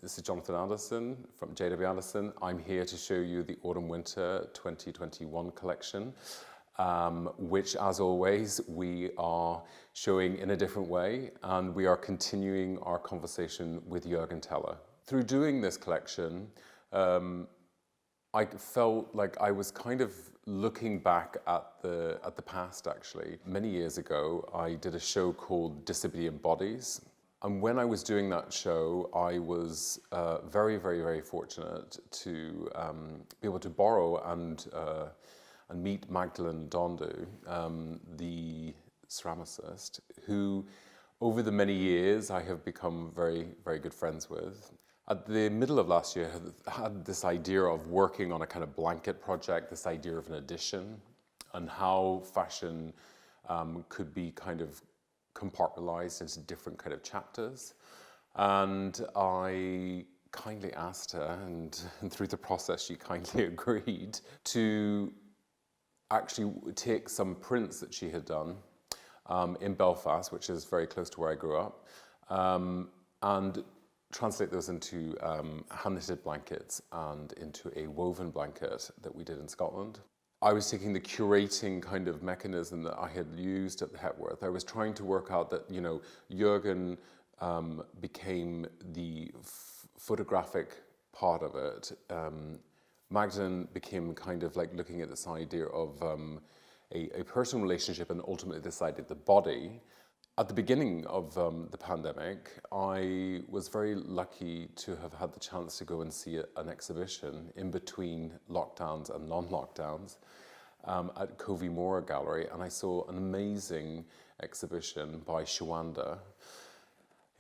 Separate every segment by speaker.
Speaker 1: This is Jonathan Anderson from JW Anderson. I'm here to show you the Autumn-Winter 2021 collection, which, as always, we are showing in a different way, and we are continuing our conversation with Jürgen Teller. Through doing this collection, I felt like I was kind of looking back at the past, actually. Many years ago, I did a show called Disobedient Bodies. And when I was doing that show, I was very, very, very fortunate to be able to borrow and meet Magdalene Dondu, the ceramicist, who over the many years I have become very, very good friends with. At the middle of last year, I had this idea of working on a kind of blanket project, this idea of an edition, and how fashion could be kind of compartmentalized into different kind of chapters. And I kindly asked her, and through the process she kindly agreed, to actually take some prints that she had done in Belfast, which is very close to where I grew up, and translate those into hand-knitted blankets and into a woven blanket that we did in Scotland. I was taking the curating kind of mechanism that I had used at the Hepworth. I was trying to work out that, you know, Jürgen became the photographic part of it. Magdalene became kind of like looking at this idea of a personal relationship, and ultimately this idea of the body. At the beginning of the pandemic, I was very lucky to have had the chance to go and see an exhibition in between lockdowns and non-lockdowns at Covey Moore Gallery, and I saw an amazing exhibition by Shawanda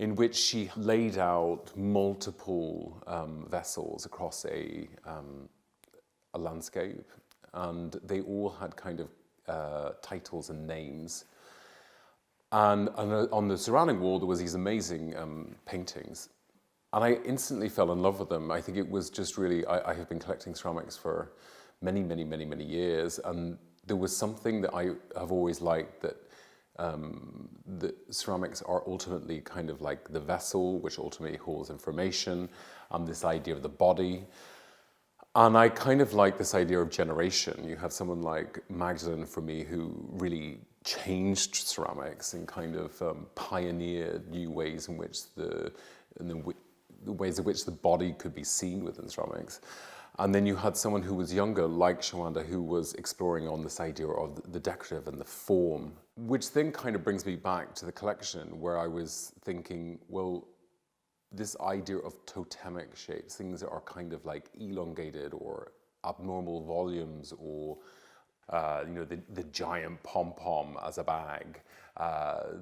Speaker 1: in which she laid out multiple vessels across a landscape, and they all had kind of titles and names. And on the surrounding wall, there was these amazing paintings. And I instantly fell in love with them. I think it was just really, I have been collecting ceramics for many, many, many, many years. And there was something that I have always liked, that the ceramics are ultimately kind of like the vessel, which ultimately holds information, this idea of the body. And I kind of like this idea of generation. You have someone like Magdalene, for me, who really changed ceramics and kind of pioneered new ways in which the ways in which the body could be seen within ceramics. And then you had someone who was younger, like Shawanda, who was exploring on this idea of the decorative and the form, which then kind of brings me back to the collection, where I was thinking, well, this idea of totemic shapes, things that are kind of like elongated or abnormal volumes, or you know, the giant pom-pom as a bag,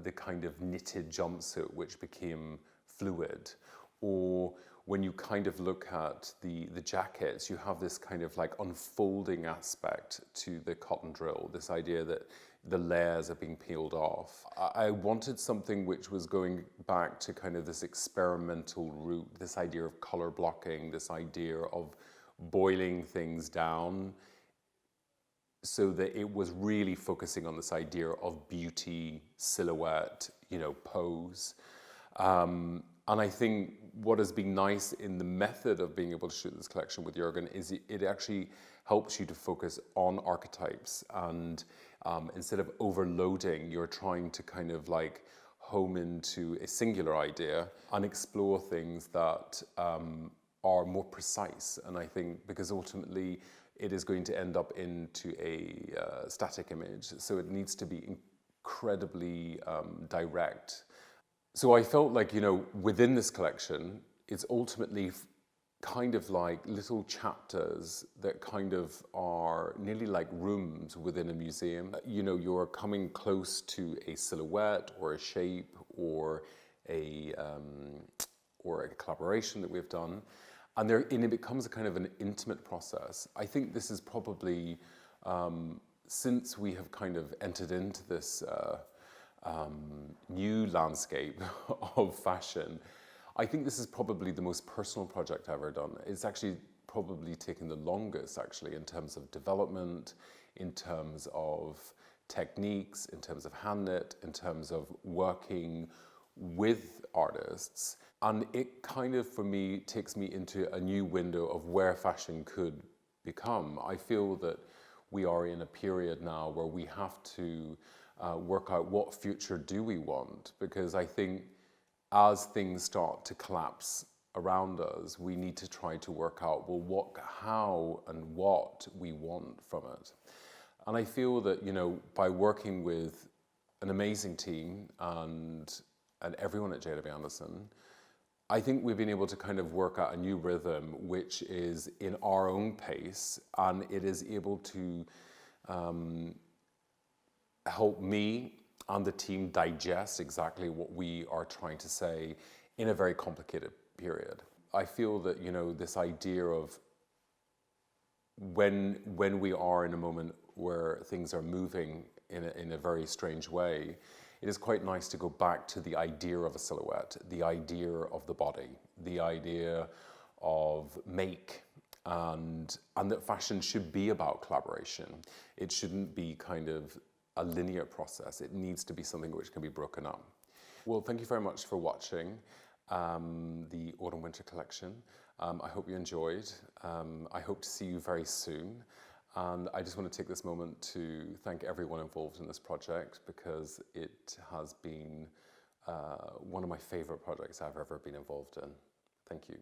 Speaker 1: the kind of knitted jumpsuit which became fluid, or when you kind of look at the jackets, you have this kind of like unfolding aspect to the cotton drill, this idea that the layers are being peeled off. I wanted something which was going back to kind of this experimental route, this idea of color blocking, this idea of boiling things down, so that it was really focusing on this idea of beauty, silhouette, you know, pose. And I think what has been nice in the method of being able to shoot this collection with Jürgen is it actually helps you to focus on archetypes, and instead of overloading, you're trying to kind of like home into a singular idea and explore things that are more precise. And I think because ultimately it is going to end up into a static image, so it needs to be incredibly direct. So I felt like, you know, within this collection, it's ultimately kind of like little chapters that kind of are nearly like rooms within a museum. You know, you're coming close to a silhouette or a shape or a collaboration that we've done. And it becomes a kind of an intimate process. I think this is probably, since we have kind of entered into this new landscape of fashion, I think this is probably the most personal project I've ever done. It's actually probably taken the longest, actually, in terms of development, in terms of techniques, in terms of hand knit, in terms of working with artists. And it kind of, for me, takes me into a new window of where fashion could become. I feel that we are in a period now where we have to work out what future do we want, because I think as things start to collapse around us, we need to try to work out, well, what, how and what we want from it. And I feel that, you know, by working with an amazing team and everyone at JW Anderson, I think we've been able to kind of work out a new rhythm which is in our own pace, and it is able to help me and the team digest exactly what we are trying to say in a very complicated period. I feel that, you know, this idea of when we are in a moment where things are moving in a very strange way, it is quite nice to go back to the idea of a silhouette, the idea of the body, the idea of make, and that fashion should be about collaboration. It shouldn't be kind of a linear process. It needs to be something which can be broken up. Well, thank you very much for watching the Autumn-Winter collection. I hope you enjoyed. I hope to see you very soon. And I just want to take this moment to thank everyone involved in this project, because it has been one of my favorite projects I've ever been involved in. Thank you.